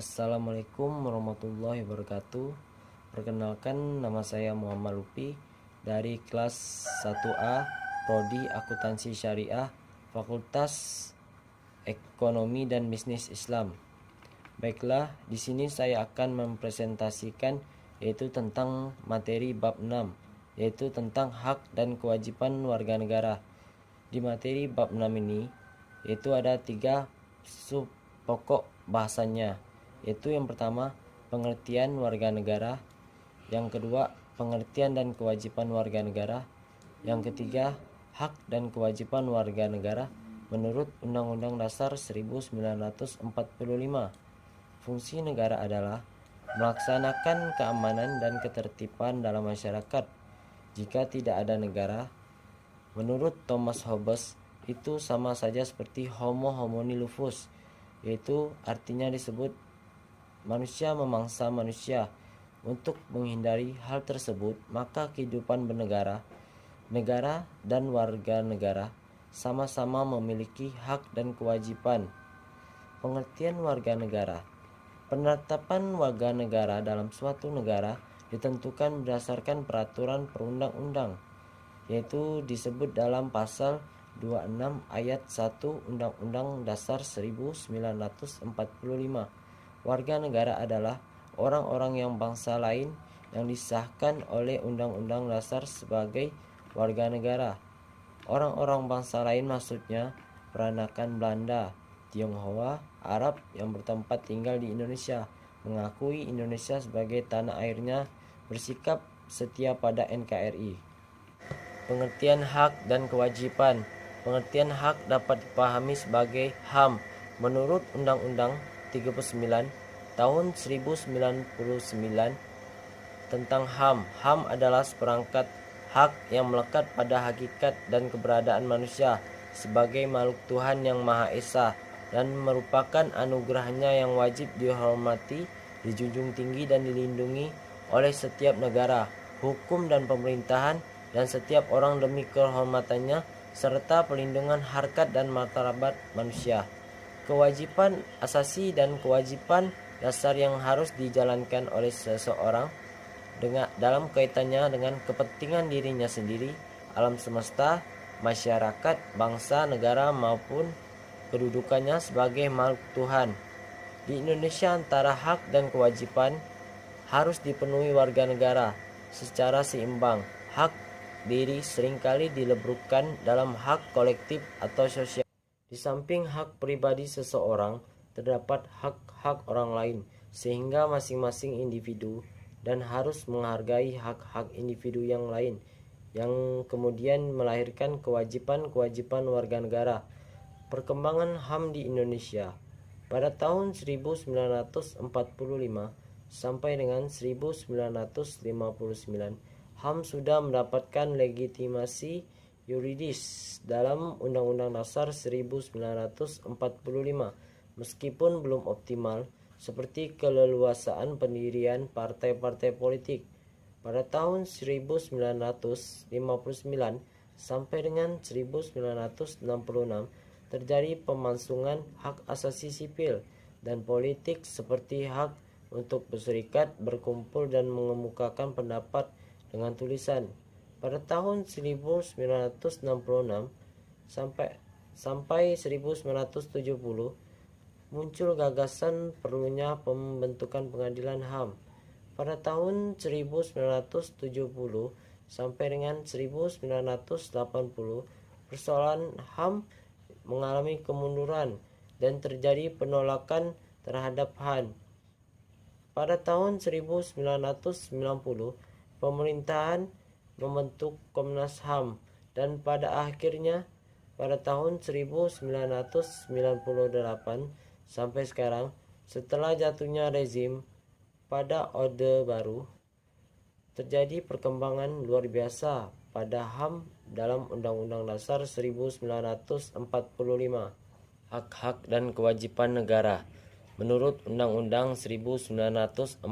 Assalamualaikum warahmatullahi wabarakatuh. Perkenalkan, nama saya Muhammad Lupi dari kelas 1A Prodi Akuntansi Syariah Fakultas Ekonomi dan Bisnis Islam. Baiklah, di sini saya akan mempresentasikan yaitu tentang materi bab 6, yaitu tentang hak dan kewajiban warga negara. Di materi bab 6 ini yaitu ada 3 sub pokok bahasannya, yaitu yang pertama pengertian warga negara, yang kedua pengertian dan kewajiban warga negara, yang ketiga hak dan kewajiban warga negara menurut Undang-Undang Dasar 1945. Fungsi negara adalah melaksanakan keamanan dan ketertiban dalam masyarakat. Jika tidak ada negara, menurut Thomas Hobbes, itu sama saja seperti homo homini lupus, yaitu artinya disebut manusia memangsa manusia. Untuk menghindari hal tersebut, maka kehidupan bernegara, negara dan warga negara sama-sama memiliki hak dan kewajiban. Pengertian warga negara. Penetapan warga negara dalam suatu negara ditentukan berdasarkan peraturan perundang-undang, yaitu disebut dalam pasal 26 ayat 1 Undang-Undang Dasar 1945. Warga negara adalah orang-orang yang bangsa lain yang disahkan oleh Undang-Undang Dasar sebagai warga negara. Orang-orang bangsa lain maksudnya peranakan Belanda, Tionghoa, Arab yang bertempat tinggal di Indonesia, mengakui Indonesia sebagai tanah airnya, bersikap setia pada NKRI. Pengertian hak dan kewajiban. Pengertian hak dapat dipahami sebagai HAM menurut Undang-Undang 39 tahun 1999 tentang HAM. HAM adalah seperangkat hak yang melekat pada hakikat dan keberadaan manusia sebagai makhluk Tuhan yang Maha Esa dan merupakan anugerahnya yang wajib dihormati, dijunjung tinggi dan dilindungi oleh setiap negara, hukum dan pemerintahan dan setiap orang demi kehormatannya serta pelindungan harkat dan martabat manusia. Kewajiban asasi dan kewajiban dasar yang harus dijalankan oleh seseorang dalam kaitannya dengan kepentingan dirinya sendiri, alam semesta, masyarakat, bangsa, negara maupun kedudukannya sebagai makhluk Tuhan. Di Indonesia antara hak dan kewajiban harus dipenuhi warga negara secara seimbang. Hak diri seringkali dileburkan dalam hak kolektif atau sosial. Di samping hak pribadi seseorang, terdapat hak-hak orang lain, sehingga masing-masing individu dan harus menghargai hak-hak individu yang lain, yang kemudian melahirkan kewajiban-kewajiban warga negara. Perkembangan HAM di Indonesia pada tahun 1945 sampai dengan 1959, HAM sudah mendapatkan legitimasi yuridis dalam Undang-Undang Dasar 1945, meskipun belum optimal, seperti keleluasaan pendirian partai-partai politik. Pada tahun 1959 sampai dengan 1966 terjadi pemalsungan hak asasi sipil dan politik seperti hak untuk berserikat, berkumpul dan mengemukakan pendapat dengan tulisan. Pada tahun 1966 sampai 1970 muncul gagasan perlunya pembentukan pengadilan HAM. Pada tahun 1970 sampai dengan 1980 persoalan HAM mengalami kemunduran dan terjadi penolakan terhadap HAM. Pada tahun 1990 pemerintahan membentuk Komnas HAM dan pada akhirnya pada tahun 1998 sampai sekarang, setelah jatuhnya rezim pada Orde Baru, terjadi perkembangan luar biasa pada HAM dalam Undang-Undang Dasar 1945. Hak-hak dan kewajiban negara. Menurut Undang-Undang 1945,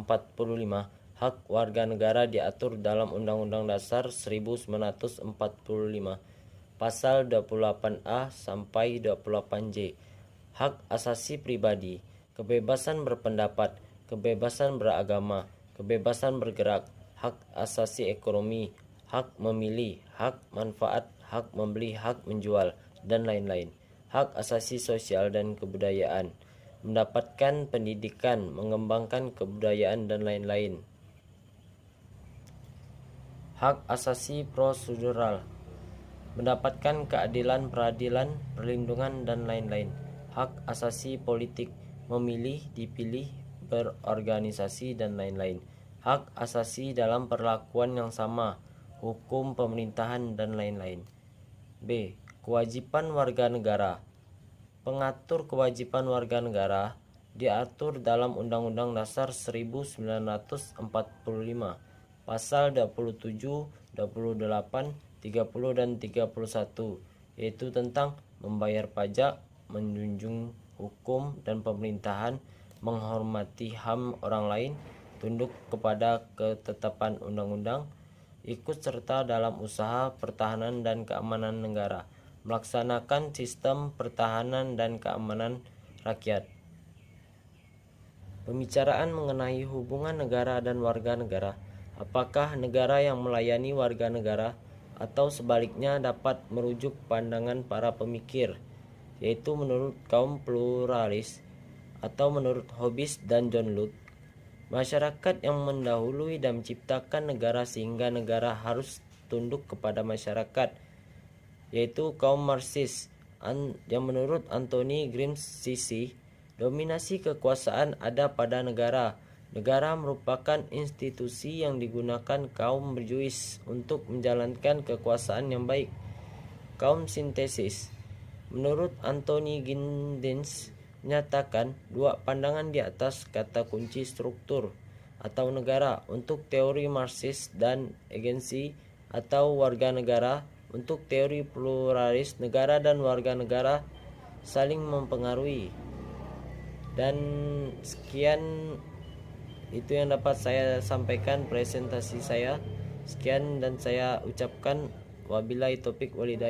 hak warga negara diatur dalam Undang-Undang Dasar 1945, Pasal 28A sampai 28J. Hak asasi pribadi. kebebasan berpendapat, kebebasan beragama, kebebasan bergerak, hak asasi ekonomi, hak memilih, hak manfaat, hak membeli, hak menjual, dan lain-lain. Hak asasi sosial dan kebudayaan, mendapatkan pendidikan, mengembangkan kebudayaan, dan lain-lain. Hak asasi prosedural, mendapatkan keadilan, peradilan, perlindungan, dan lain-lain. Hak asasi politik, memilih, dipilih, berorganisasi, dan lain-lain. Hak asasi dalam perlakuan yang sama, hukum pemerintahan, dan lain-lain. B. Kewajiban warga negara. Pengatur kewajiban warga negara diatur dalam Undang-Undang Dasar 1945, pasal 27, 28, 30, dan 31, yaitu tentang membayar pajak, menjunjung hukum dan pemerintahan, menghormati HAM orang lain, tunduk kepada ketetapan undang-undang, ikut serta dalam usaha pertahanan dan keamanan negara, melaksanakan sistem pertahanan dan keamanan rakyat. Pembicaraan mengenai hubungan negara dan warga negara. Apakah negara yang melayani warga negara atau sebaliknya dapat merujuk pandangan para pemikir, yaitu menurut kaum pluralis atau menurut Hobbes dan John Locke, masyarakat yang mendahului dan menciptakan negara sehingga negara harus tunduk kepada masyarakat, yaitu kaum Marxis, yang menurut Anthony Gramsci, dominasi kekuasaan ada pada negara. Negara merupakan institusi yang digunakan kaum berjuis untuk menjalankan kekuasaan yang baik. Kaum sintesis, menurut Anthony Giddens, menyatakan dua pandangan di atas kata kunci struktur atau negara untuk teori Marxis dan agensi atau warga negara untuk teori pluralis. Negara dan warga negara saling mempengaruhi. Dan sekian itu yang dapat saya sampaikan presentasi saya. Sekian dan saya ucapkan wabillahi taufik walhidayah.